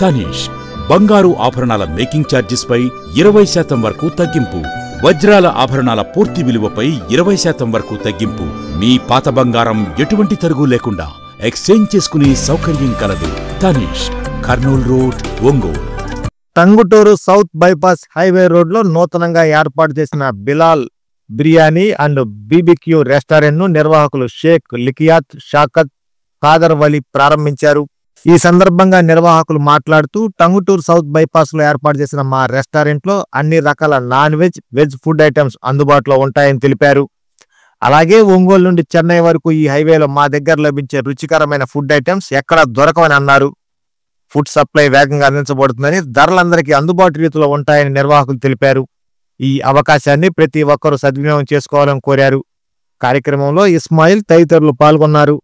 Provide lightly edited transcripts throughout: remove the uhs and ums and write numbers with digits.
తనీష్ బంగారు ఆభరణాల making charges పై 20% వరకు తగ్గింపు. వజ్రాల ఆభరణాల పూర్తి విలువపై 20% వరకు తగ్గింపు. మీ పాత బంగారం ఎటువంటి తరుగు లేకుండా ఎక్స్చేంజ్ చేసుకునే సౌకర్యం కలదు. Tanishq, Kurnool road, Ongole. Tanguturu south bypass highway రోడ్లో నూతనంగా ఏర్పాటు చేసిన Bilal biryani and BBQ restaurant ను నిర్వాహకులు షేక్ లికియాత్ షాకత్ ఖాదర్ వలి ప్రారంభించారు. ఈ సందర్భంగా నిర్వాహకులు మాట్లాడుతూ టంగుటూరు సౌత్ బైపాస్ లో ఏర్పాటు చేసిన మా రెస్టారెంట్ లో అన్ని రకాల non veg, veg food items అందుబాటులో ఉంటాయని తెలిపారు. అలాగే ఒంగోలు నుండి చెన్నై వరకు ఈ హైవేలో మా దగ్గర లభించే రుచికరమైన ఫుడ్ ఐటమ్స్ ఎక్కడా దొరకవని అన్నారు. ఫుడ్ సప్లై వేగంగా అందించబడుతుందని, ధరలందరికీ అందుబాటు రీతిలో ఉంటాయని నిర్వాహకులు తెలిపారు. ఈ అవకాశాన్ని ప్రతి ఒక్కరూ సద్వినియోగం చేసుకోవాలని కోరారు. కార్యక్రమంలో ఇస్మాయిల్ తదితరులు పాల్గొన్నారు.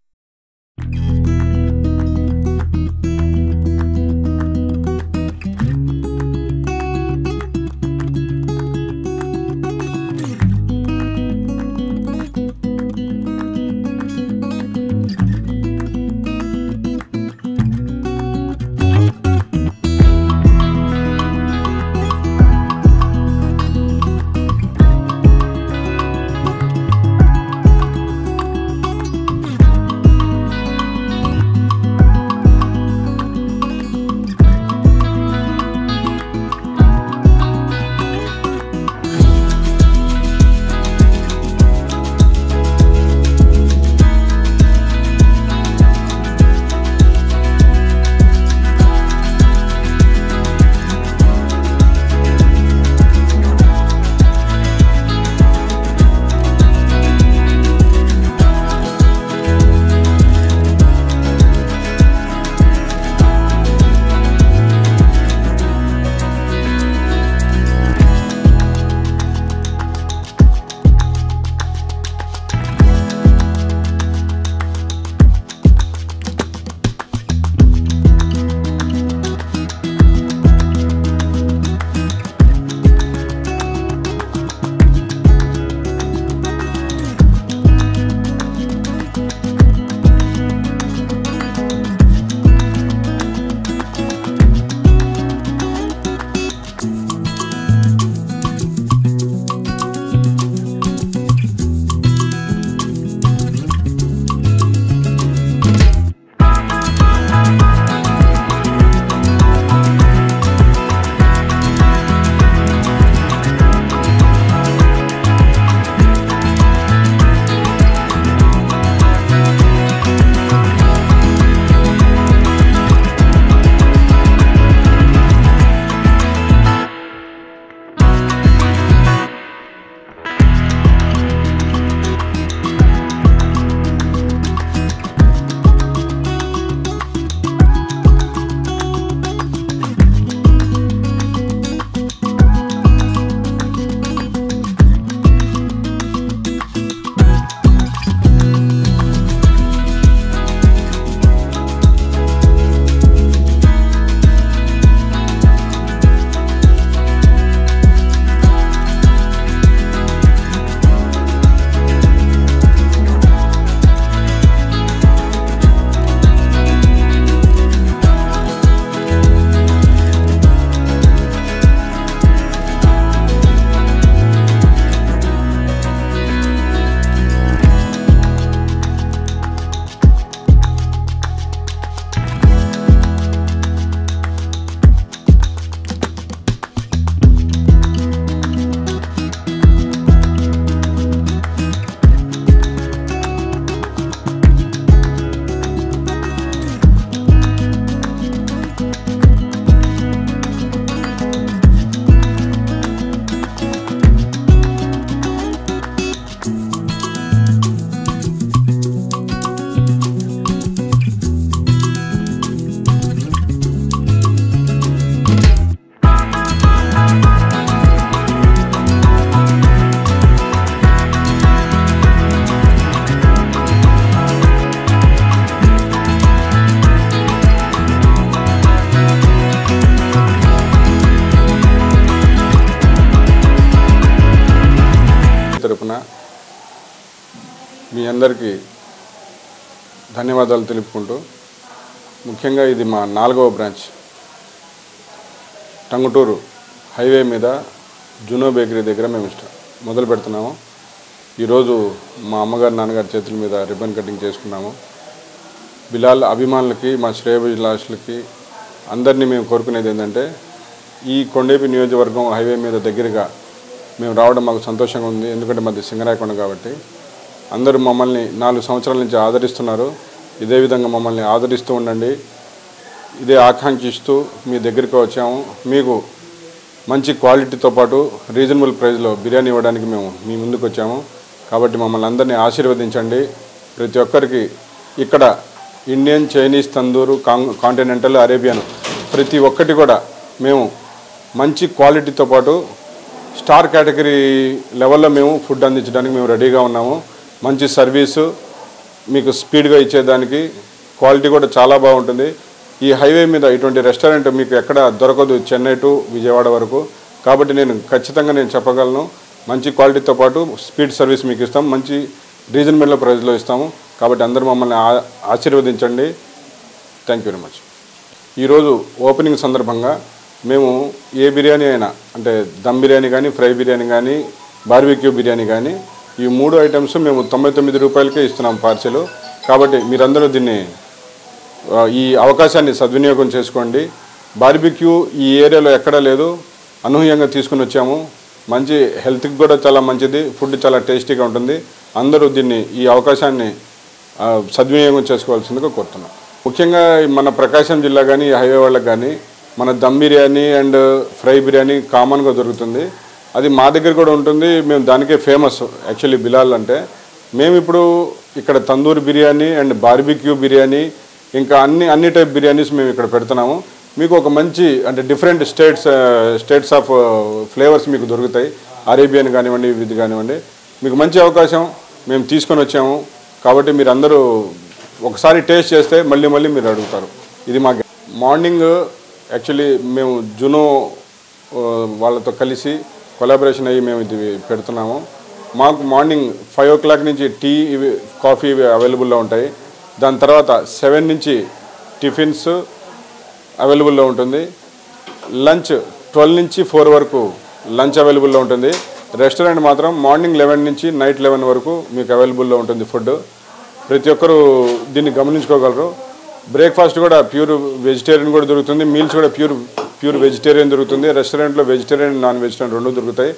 తరపున మీ అందరికీ ధన్యవాదాలు తెలుపుకుంటూ, ముఖ్యంగా ఇది మా 4వ బ్రాంచ్. టంగుటూరు హైవే మీద జునో బేకరీ దగ్గర మేము మొదలు పెడుతున్నాము. ఈరోజు మా అమ్మగారు నాన్నగారి చేతుల మీద రిబ్బన్ కటింగ్ చేసుకున్నాము. బిలాల్ అభిమానులకి, మా శ్రేయోభిలాషులకి అందరినీ మేము కోరుకునేది ఏంటంటే, ఈ కొండేపి నియోజకవర్గం హైవే మీద దగ్గరగా మేము రావడం మాకు సంతోషంగా ఉంది. ఎందుకంటే మాది సింగరాయకొండ కాబట్టి. అందరూ మమ్మల్ని 4 సంవత్సరాల నుంచి ఆదరిస్తున్నారు. ఇదే విధంగా మమ్మల్ని ఆదరిస్తూ ఉండండి. ఇదే ఆకాంక్షిస్తూ మీ దగ్గరికి వచ్చాము. మీకు మంచి క్వాలిటీతో పాటు రీజనబుల్ ప్రైస్లో బిర్యానీ ఇవ్వడానికి మేము మీ ముందుకు వచ్చాము. కాబట్టి మమ్మల్ని అందరినీ ఆశీర్వదించండి. ప్రతి ఒక్కరికి ఇక్కడ Indian, Chinese, tandoori, continental, Arabian ప్రతి ఒక్కటి కూడా మేము మంచి క్వాలిటీతో పాటు స్టార్ కేటగిరీ లెవెల్లో మేము ఫుడ్ అందించడానికి మేము రెడీగా ఉన్నాము. మంచి సర్వీసు మీకు స్పీడ్గా ఇచ్చేదానికి, క్వాలిటీ కూడా చాలా బాగుంటుంది. ఈ హైవే మీద ఇటువంటి రెస్టారెంట్ మీకు ఎక్కడ దొరకదు, చెన్నై టు విజయవాడ వరకు. కాబట్టి నేను ఖచ్చితంగా చెప్పగలను, మంచి క్వాలిటీతో పాటు స్పీడ్ సర్వీస్ మీకు ఇస్తాం, మంచి రీజనబుల్ ప్రైస్లో ఇస్తాము. కాబట్టి అందరూ మమ్మల్ని ఆశీర్వదించండి. Thank you very much. ఈరోజు ఓపెనింగ్ సందర్భంగా మేము ఏ బిర్యానీ అయినా, అంటే దమ్ బిర్యానీ కానీ, ఫ్రై బిర్యానీ కానీ, బార్బిక్యూ బిర్యానీ కానీ, ఈ 3 ఐటమ్స్ మేము 99 రూపాయలకే ఇస్తున్నాం పార్సెల్. కాబట్టి మీరందరూ దీన్ని, ఈ అవకాశాన్ని సద్వినియోగం చేసుకోండి. బార్బిక్యూ ఈ ఏరియాలో ఎక్కడా లేదు, అనూహ్యంగా తీసుకుని వచ్చాము. మంచి హెల్త్కి కూడా చాలా మంచిది, ఫుడ్ చాలా టేస్టీగా ఉంటుంది. అందరూ దీన్ని, ఈ అవకాశాన్ని సద్వినియోగం చేసుకోవాల్సిందిగా కోరుతున్నాం. ముఖ్యంగా మన ప్రకాశం జిల్లా కానీ, హైవే వాళ్ళకి కానీ మన దమ్ బిర్యానీ అండ్ ఫ్రై బిర్యానీ కామన్గా దొరుకుతుంది. అది మా దగ్గర కూడా ఉంటుంది. మేము దానికే ఫేమస్ యాక్చువల్లీ బిలాల్ అంటే. మేము ఇప్పుడు ఇక్కడ తందూరి బిర్యానీ అండ్ బార్బిక్యూ బిర్యానీ, ఇంకా అన్ని టైప్ బిర్యానీస్ మేము ఇక్కడ పెడుతున్నాము. మీకు ఒక మంచి, అంటే డిఫరెంట్ స్టేట్స్ ఆఫ్ ఫ్లేవర్స్ మీకు దొరుకుతాయి. అరేబియన్ కానివ్వండి, ఇది కానివ్వండి. మీకు మంచి అవకాశం మేము తీసుకొని వచ్చాము. కాబట్టి మీరు అందరూ ఒకసారి టేస్ట్ చేస్తే మళ్ళీ మీరు అడుగుతారు. ఇది మా మార్నింగ్ యాక్చువల్లీ మేము జునో వాళ్ళతో కలిసి కొలాబరేషన్ అయ్యి మేము ఇది పెడుతున్నాము. మాకు మార్నింగ్ 5 o'clock నుంచి టీ, కాఫీ అవైలబుల్లో ఉంటాయి. దాని తర్వాత 7 నుంచి టిఫిన్స్ అవైలబుల్లో ఉంటుంది. లంచ్ 12 నుంచి 4 వరకు లంచ్ అవైలబుల్లో ఉంటుంది. రెస్టారెంట్ మాత్రం మార్నింగ్ 11 నుంచి నైట్ 11 వరకు మీకు అవైలబుల్లో ఉంటుంది ఫుడ్. ప్రతి ఒక్కరూ దీన్ని గమనించుకోగలరు. బ్రేక్ఫాస్ట్ కూడా ప్యూర్ వెజిటేరియన్ కూడా దొరుకుతుంది, మీల్స్ కూడా ప్యూర్ వెజిటేరియన్ దొరుకుతుంది. రెస్టారెంట్లో వెజిటేరియన్, నాన్ వెజిటేరియన్ 2 దొరుకుతాయి.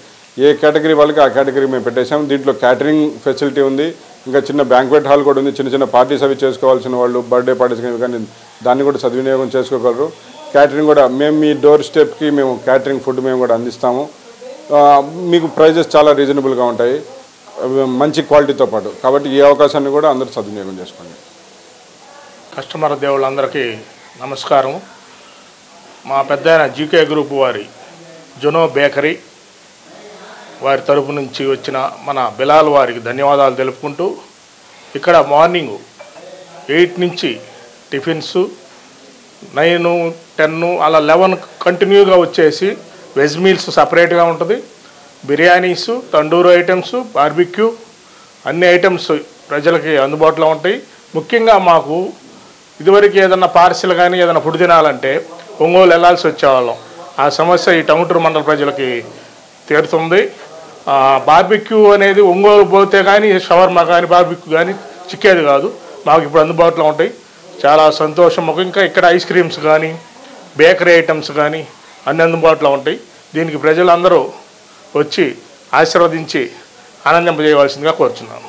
ఏ కేటగిరీ వాళ్ళకి ఆ కేటగిరీ మేము పెట్టేసాం. దీంట్లో క్యాటరింగ్ ఫెసిలిటీ ఉంది, ఇంకా చిన్న బ్యాంక్వెట్ హాల్ కూడా ఉంది. చిన్న పార్టీస్ అవి చేసుకోవాల్సిన వాళ్ళు, బర్త్డే పార్టీస్ కానీ దాన్ని కూడా సద్వినియోగం చేసుకోగలరు. క్యాటరింగ్ కూడా మేము మీ డోర్ స్టెప్కి మేము క్యాటరింగ్ ఫుడ్ మేము కూడా అందిస్తాము. మీకు ప్రైజెస్ చాలా రీజనబుల్గా ఉంటాయి, మంచి క్వాలిటీతో పాటు. కాబట్టి ఈ అవకాశాన్ని కూడా అందరూ సద్వినియోగం చేసుకోండి. కస్టమర్ దేవుళ్ళందరికీ నమస్కారం. మా పెద్దయిన జీకే గ్రూప్ వారి జునో బేకరీ వారి తరపు నుంచి వచ్చిన మన బిలాల్ వారికి ధన్యవాదాలు తెలుపుకుంటూ, ఇక్కడ మార్నింగ్ 8 నుంచి టిఫిన్స్, 9, 10 అలా 11 కంటిన్యూగా వచ్చేసి వెజ్ మీల్స్ సపరేట్గా ఉంటుంది. బిర్యానీస్, తండూరు ఐటమ్స్, బార్బిక్యూ అన్ని ఐటమ్స్ ప్రజలకి అందుబాటులో ఉంటాయి. ముఖ్యంగా మాకు ఇదివరకు ఏదన్నా పార్సిల్ కానీ ఏదైనా ఫుడ్ తినాలంటే ఒంగోలు వెళ్ళాల్సి వచ్చేవాళ్ళం. ఆ సమస్య ఈ టంగుటూరు మండల ప్రజలకి తీరుతుంది. బార్బిక్యూ అనేది ఒంగోలు పోతే కానీ షవర్మా కానీ బార్బిక్యూ కానీ చిక్కేది కాదు. మాకు ఇప్పుడు అందుబాటులో ఉంటాయి. చాలా సంతోషం. ఇంకా ఇక్కడ ఐస్ క్రీమ్స్ కానీ, బేకరీ ఐటమ్స్ కానీ అన్ని అందుబాటులో ఉంటాయి. దీనికి ప్రజలందరూ వచ్చి ఆశీర్వదించి ఆనందింపజేయవలసిందిగా కోరుచున్నాను.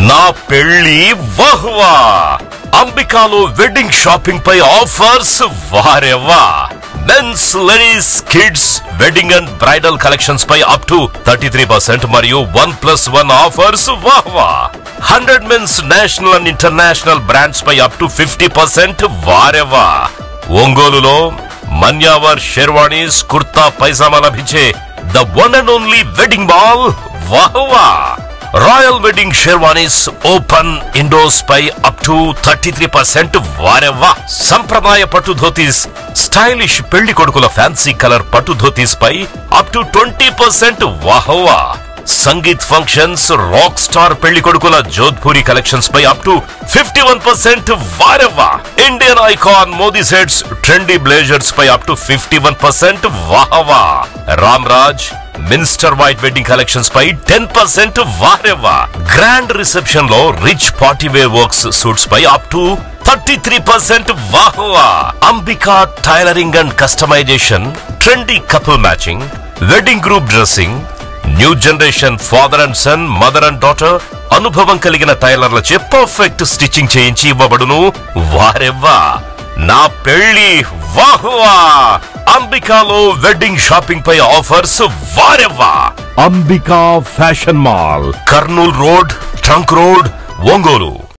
నా పెళ్లి వహ్వా అంబికాలో వెడ్డింగ్ షాపింగ్ పై ఆఫర్స్ వారెవ్వా. Mens, ladies, kids wedding and bridal collections పై అప్ టు 33% మరియు 1+1 ఆఫర్స్ వాహ్వా. 100 mens national and international brands పై అప్ టు 50% వారెవ్వా. ఒంగోలులో మన్యావర్ షెర్వాణీస్, కుర్తా పైజామా లభించే the one and only wedding mall వాహ్వా. Royal wedding sherwanis open indoors పై అప్ టు 33% వారెవ్వా. సంప్రదాయ పట్టు ధోతీస్, స్టైలిష్ పెళ్లి కొడుకుల ఫ్యాన్సీ కలర్ పట్టు ధోతీస్ పై అప్ టు 20% వాహ్వా. సంగీత్ ఫంక్షన్స్, రాక్ స్టార్ పెళ్లి కొడుకుల జోధ్పూరి కలెక్షన్స్ పై అప్ టు 51% వారెవ్వా. Indian icon Modi sets, trendy blazers పై అప్ టు 51% వాహవా. Ram Raj, minister white wedding collections పై 10% వారెవ్వా. గ్రాండ్ రిసెప్షన్ లో rich party wear works suits పై అప్ టు 33% వాహవా. Ambika tailoring and customisation, trendy couple matching, wedding group dressing, new generation father and son, mother and daughter అనుభవం కలిగిన టైలర్లచే perfect stitching చేయించి ఇవ్వబడును వారెవ్వా. నా పెళ్లి వాహువా. అంబికాలో వెడ్డింగ్ షాపింగ్ పై ఆఫర్స్ వారెవ్వా. Ambika fashion mall, Kurnool road, trunk road, Ongole.